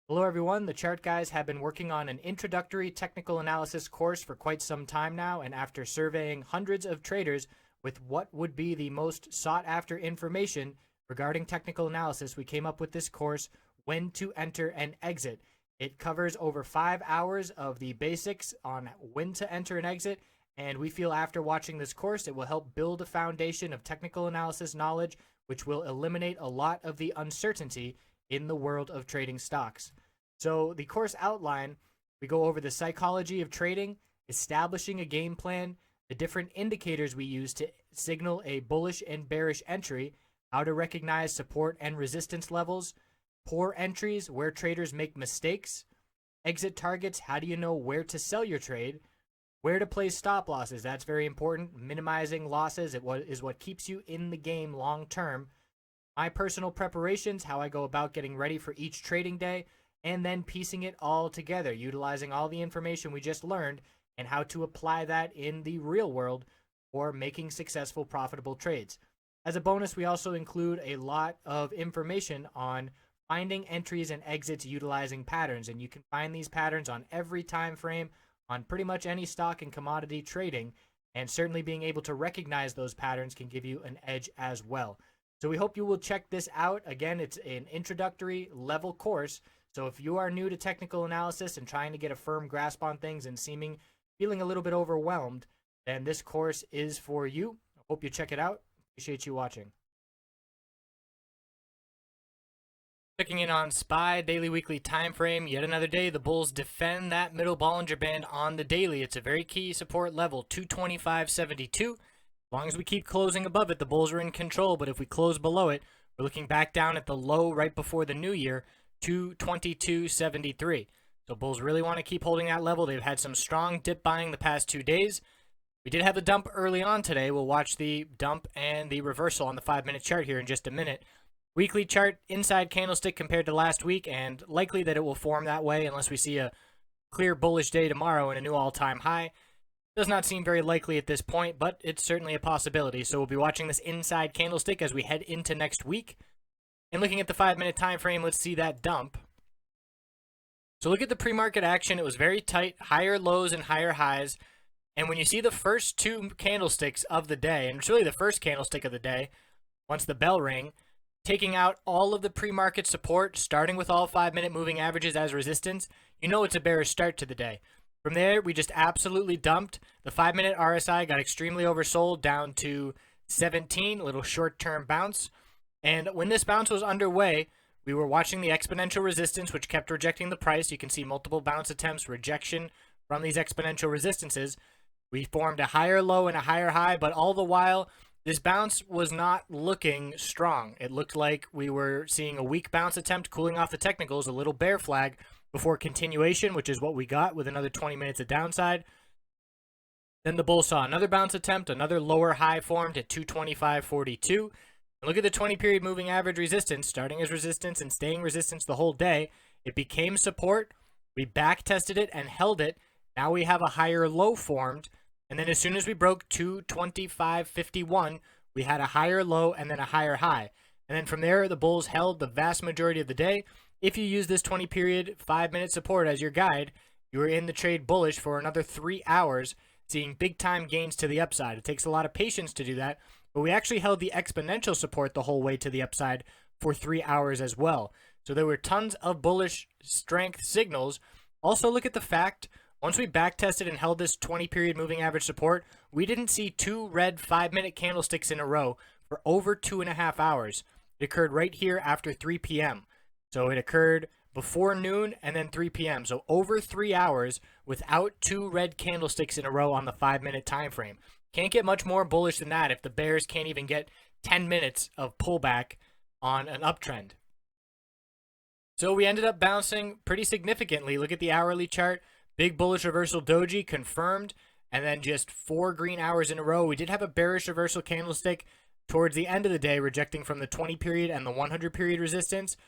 Hello everyone, the Chart Guys have been working on an introductory technical analysis course for quite some time now, and after surveying hundreds of traders with what would be the most sought after information regarding technical analysis, we came up with this course, When to Enter and Exit. It covers over 5 hours of the basics on when to enter and exit, and we feel after watching this course it will help build a foundation of technical analysis knowledge which will eliminate a lot of the uncertainty in the world of trading stocks. So the course outline, we go over the psychology of trading, establishing a game plan, the different indicators we use to signal a bullish and bearish entry, how to recognize support and resistance levels, poor entries, where traders make mistakes, exit targets, how do you know where to sell your trade, where to place stop losses, that's very important, minimizing losses is what keeps you in the game long term, my personal preparations, how I go about getting ready for each trading day, and then piecing it all together, utilizing all the information we just learned and how to apply that in the real world for making successful, profitable trades. As a bonus, we also include a lot of information on finding entries and exits utilizing patterns, and you can find these patterns on every time frame on pretty much any stock and commodity trading, and certainly being able to recognize those patterns can give you an edge as well. So we hope you will check this out. Again, it's an introductory level course. So if you are new to technical analysis and trying to get a firm grasp on things and feeling a little bit overwhelmed, then this course is for you. I hope you check it out. Appreciate you watching. Checking in on SPY daily weekly time frame. Yet another day, the bulls defend that middle Bollinger Band on the daily. It's a very key support level, 225.72. As long as we keep closing above it, the bulls are in control. But if we close below it, we're looking back down at the low right before the new year, 222.73. So bulls really want to keep holding that level. They've had some strong dip buying the past 2 days. We did have a dump early on today. We'll watch the dump and the reversal on the 5-minute chart here in just a minute. Weekly chart, inside candlestick compared to last week, and likely that it will form that way unless we see a clear bullish day tomorrow and a new all-time high. Does not seem very likely at this point, but it's certainly a possibility. So we'll be watching this inside candlestick as we head into next week. And looking at the 5-minute time frame, let's see that dump. So look at the pre-market action. It was very tight, higher lows and higher highs. And when you see the first 2 candlesticks of the day, and it's really the first candlestick of the day, once the bell rang, taking out all of the pre-market support, starting with all 5-minute moving averages as resistance, you know it's a bearish start to the day. From there, we just absolutely dumped. The 5-minute RSI got extremely oversold down to 17, a little short-term bounce. And when this bounce was underway, we were watching the exponential resistance, which kept rejecting the price. You can see multiple bounce attempts, rejection from these exponential resistances. We formed a higher low and a higher high, but all the while, this bounce was not looking strong. It looked like we were seeing a weak bounce attempt, cooling off the technicals, a little bear flag before continuation, which is what we got with another 20 minutes of downside. Then the bull saw another bounce attempt, another lower high formed at 225.42. And look at the 20-period moving average resistance, starting as resistance and staying resistance the whole day. It became support. We back tested it and held it. Now we have a higher low formed. And then as soon as we broke 225.51, we had a higher low and then a higher high. And then from there, the bulls held the vast majority of the day. If you use this 20-period 5-minute support as your guide, you are in the trade bullish for another 3 hours, seeing big-time gains to the upside. It takes a lot of patience to do that, but we actually held the exponential support the whole way to the upside for 3 hours as well. So there were tons of bullish strength signals. Also, look at the fact, once we backtested and held this 20-period moving average support, we didn't see 2 red 5-minute candlesticks in a row for over 2.5 hours. It occurred right here after 3 p.m. So it occurred before noon and then 3 p.m. So over 3 hours without 2 red candlesticks in a row on the 5-minute time frame. Can't get much more bullish than that if the bears can't even get 10 minutes of pullback on an uptrend. So we ended up bouncing pretty significantly. Look at the hourly chart. Big bullish reversal doji confirmed, and then just 4 green hours in a row. We did have a bearish reversal candlestick towards the end of the day, rejecting from the 20-period and the 100-period resistance.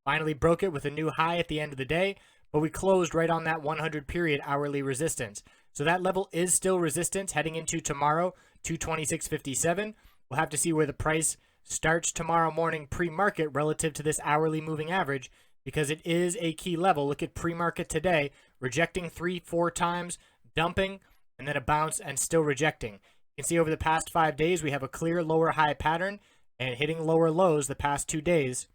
Finally broke it with a new high at the end of the day, but we closed right on that 100-period hourly resistance. So that level is still resistance heading into tomorrow, 226.57. We'll have to see where the price starts tomorrow morning pre-market relative to this hourly moving average, because it is a key level. Look at pre-market today, rejecting 3-4 times, dumping, and then a bounce and still rejecting. You can see over the past 5 days, we have a clear lower high pattern and hitting lower lows the past 2 days.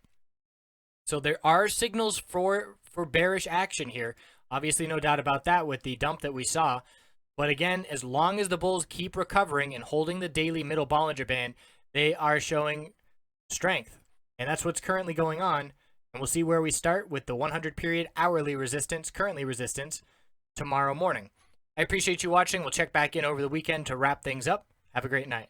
So there are signals for bearish action here. Obviously, no doubt about that with the dump that we saw. But again, as long as the bulls keep recovering and holding the daily middle Bollinger Band, they are showing strength. And that's what's currently going on. And we'll see where we start with the 100 period hourly resistance, currently resistance, tomorrow morning. I appreciate you watching. We'll check back in over the weekend to wrap things up. Have a great night.